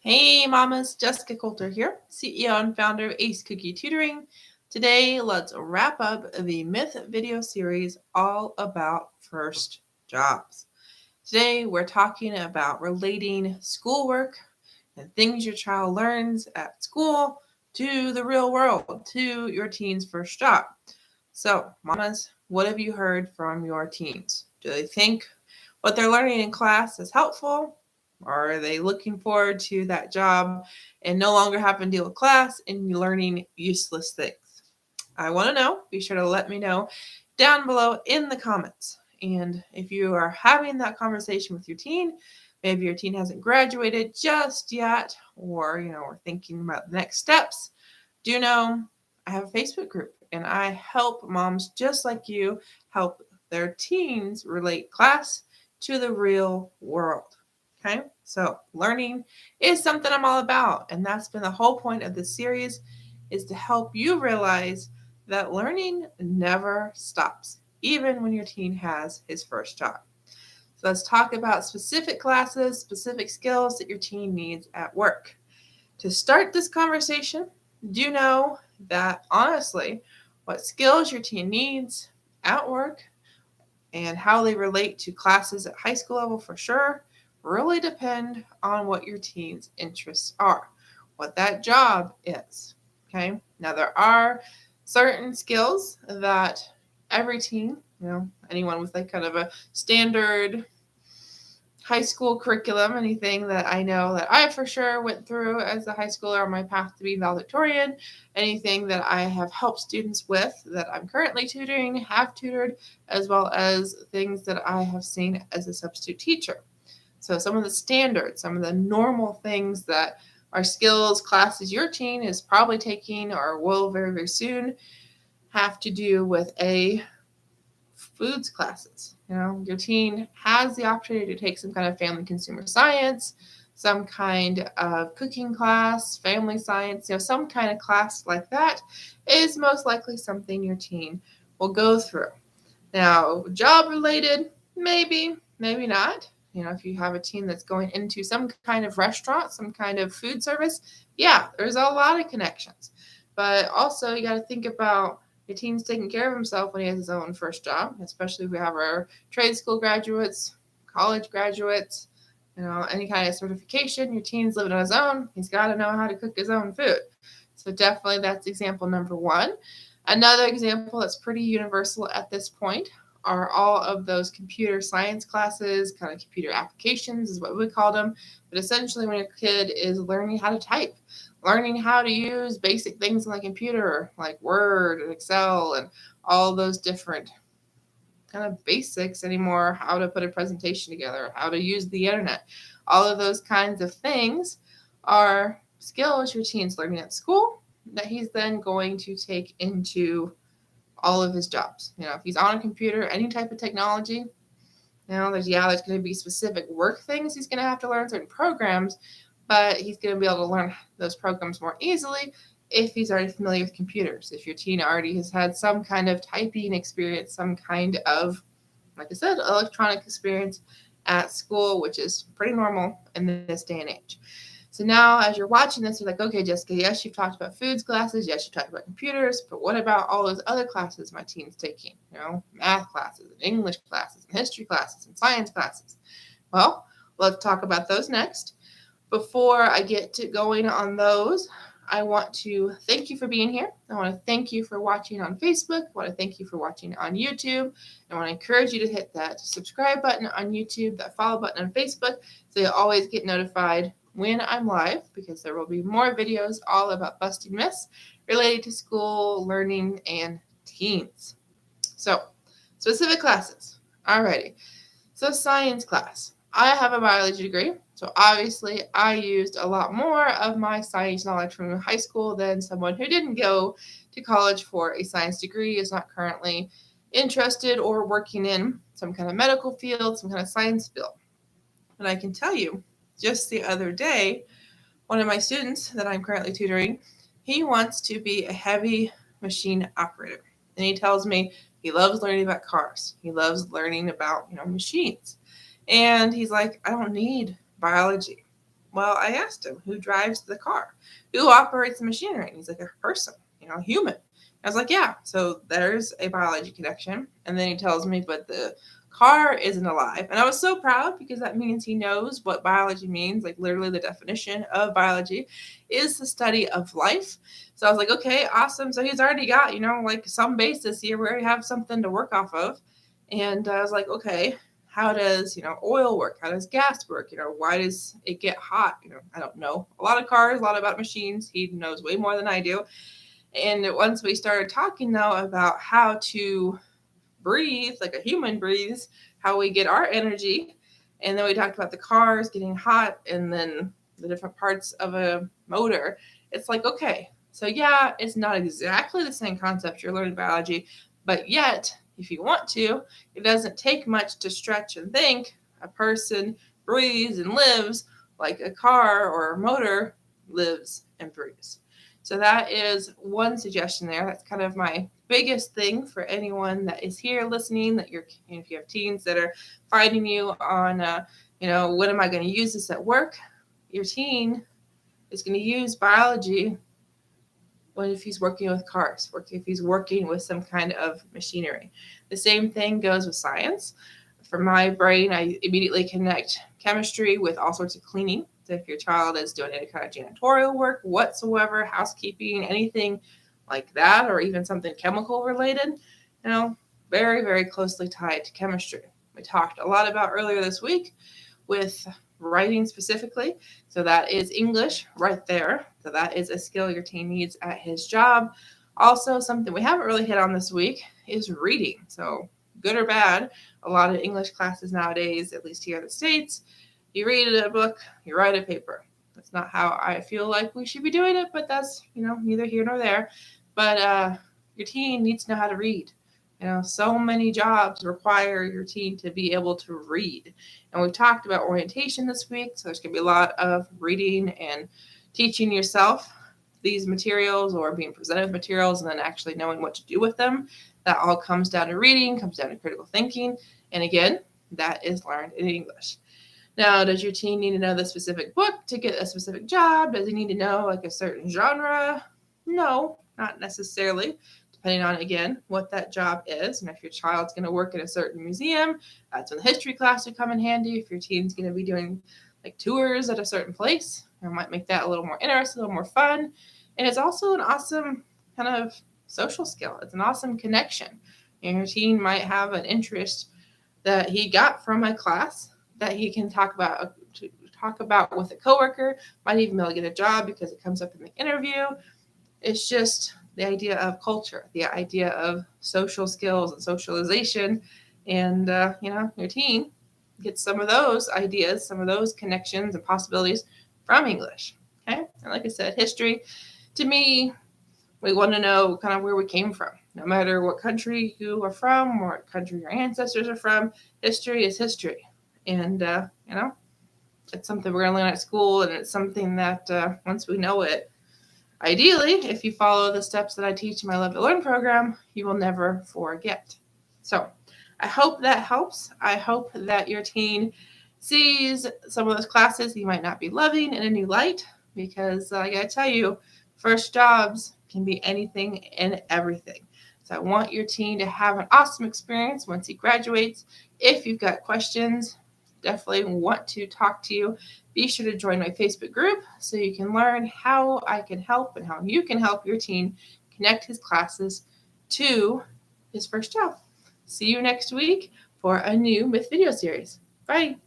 Hey mamas, Jessica Coulter here, CEO and founder of Ace Cookie Tutoring. Today, let's wrap up the Myth video series all about first jobs. Today, we're talking about relating schoolwork and things your child learns at school to the real world, to your teen's first job. So, mamas, what have you heard from your teens? Do they think what they're learning in class is helpful? Or are they looking forward to that job and no longer having to deal with class and learning useless things? I want to know. Be sure to let me know down below in the comments. And if you are having that conversation with your teen, maybe your teen hasn't graduated just yet, or we're thinking about the next steps, do know I have a Facebook group and I help moms just like you help their teens relate class to the real world. Okay, so learning is something I'm all about, and that's been the whole point of this series, is to help you realize that learning never stops, even when your teen has his first job. So let's talk about specific classes, specific skills that your teen needs at work. To start this conversation, do know that honestly, what skills your teen needs at work and how they relate to classes at high school level for sure really depend on what your teen's interests are, what that job is. Okay, now there are certain skills that every teen, anyone with like kind of a standard high school curriculum, anything that I know that I for sure went through as a high schooler on my path to be valedictorian, anything that I have helped students with that I'm currently tutoring, have tutored, as well as things that I have seen as a substitute teacher. So some of the standards, some of the normal things that are skills classes your teen is probably taking or will very, very soon have to do with foods classes. Your teen has the opportunity to take some kind of family consumer science, some kind of cooking class, family science, some kind of class like that is most likely something your teen will go through. Now, job related, maybe, maybe not. If you have a teen that's going into some kind of restaurant, some kind of food service, yeah, there's a lot of connections. But also, you got to think about your teen's taking care of himself when he has his own first job, especially if we have our trade school graduates, college graduates, any kind of certification. Your teen's living on his own. He's got to know how to cook his own food. So definitely that's example number one. Another example that's pretty universal at this point are all of those computer science classes, kind of computer applications is what we call them. But essentially when your kid is learning how to type, learning how to use basic things on the computer like Word and Excel and all those different kind of basics anymore, how to put a presentation together, how to use the internet. All of those kinds of things are skills your teen's learning at school that he's then going to take into all of his jobs. If he's on a computer, any type of technology, there's going to be specific work things he's going to have to learn, certain programs, but he's going to be able to learn those programs more easily if he's already familiar with computers. If your teen already has had some kind of typing experience, some kind of, like I said, electronic experience at school, which is pretty normal in this day and age. So now as you're watching this, you're like, okay, Jessica, yes, you've talked about foods classes. Yes, you've talked about computers, but what about all those other classes my teen's taking? Math classes and English classes and history classes and science classes. Well, let's talk about those next. Before I get to going on those, I want to thank you for being here. I want to thank you for watching on Facebook. I want to thank you for watching on YouTube. I want to encourage you to hit that subscribe button on YouTube, that follow button on Facebook, so you'll always get notified when I'm live, because there will be more videos all about busting myths related to school, learning, and teens. So, specific classes. Alrighty. So, science class. I have a biology degree, so obviously I used a lot more of my science knowledge from high school than someone who didn't go to college for a science degree, is not currently interested or working in some kind of medical field, some kind of science field. But I can tell you, just the other day, one of my students that I'm currently tutoring, he wants to be a heavy machine operator. And he tells me he loves learning about cars. He loves learning about, machines. And he's like, I don't need biology. Well, I asked him, who drives the car? Who operates the machinery? And he's like, a person, a human. I was like, yeah, so there's a biology connection. And then he tells me, but the car isn't alive. And I was so proud because that means he knows what biology means. Like literally the definition of biology is the study of life. So I was like, okay, awesome. So he's already got, like some basis here where we have something to work off of. And I was like, okay, how does, oil work? How does gas work? Why does it get hot? I don't know. A lot of cars, a lot about machines. He knows way more than I do. And once we started talking though about how to breathe like a human breathes, how we get our energy, and then we talked about the cars getting hot and then the different parts of a motor, it's like, okay, so yeah, it's not exactly the same concept you're learning biology, but yet if you want to, it doesn't take much to stretch and think a person breathes and lives like a car or a motor lives and breathes. So that is one suggestion there. That's kind of my biggest thing for anyone that is here listening, that if you have teens that are fighting you on, when am I going to use this at work? Your teen is going to use biology if he's working with cars, if he's working with some kind of machinery. The same thing goes with science. For my brain, I immediately connect chemistry with all sorts of cleaning. So if your child is doing any kind of janitorial work whatsoever, housekeeping, anything like that, or even something chemical related, very, very closely tied to chemistry. We talked a lot about earlier this week with writing specifically. So that is English right there. So that is a skill your teen needs at his job. Also, something we haven't really hit on this week is reading. So good or bad, a lot of English classes nowadays, at least here in the States, you read a book, you write a paper. That's not how I feel like we should be doing it, but that's, neither here nor there. But your teen needs to know how to read. So many jobs require your teen to be able to read. And we've talked about orientation this week, so there's going to be a lot of reading and teaching yourself these materials or being presented with materials and then actually knowing what to do with them. That all comes down to reading, comes down to critical thinking. And again, that is learned in English. Now, does your teen need to know the specific book to get a specific job? Does he need to know like a certain genre? No, not necessarily. Depending on, again, what that job is. And if your child's going to work in a certain museum, that's when the history class would come in handy. If your teen's going to be doing like tours at a certain place, it might make that a little more interesting, a little more fun. And it's also an awesome kind of social skill. It's an awesome connection. And your teen might have an interest that he got from a class that he can talk about with a coworker, might even be able to get a job because it comes up in the interview. It's just the idea of culture, the idea of social skills and socialization. And, your teen gets some of those ideas, some of those connections and possibilities from English. Okay. And like I said, history, to me, we want to know kind of where we came from. No matter what country you are from or what country your ancestors are from, history is history. And, it's something we're going to learn at school. And it's something that once we know it, ideally, if you follow the steps that I teach in my Love to Learn program, you will never forget. So I hope that helps. I hope that your teen sees some of those classes he might not be loving in a new light, because I got to tell you, first jobs can be anything and everything. So I want your teen to have an awesome experience once he graduates. If you've got questions, definitely want to talk to you. Be sure to join my Facebook group so you can learn how I can help and how you can help your teen connect his classes to his first job. See you next week for a new Myth video series. Bye.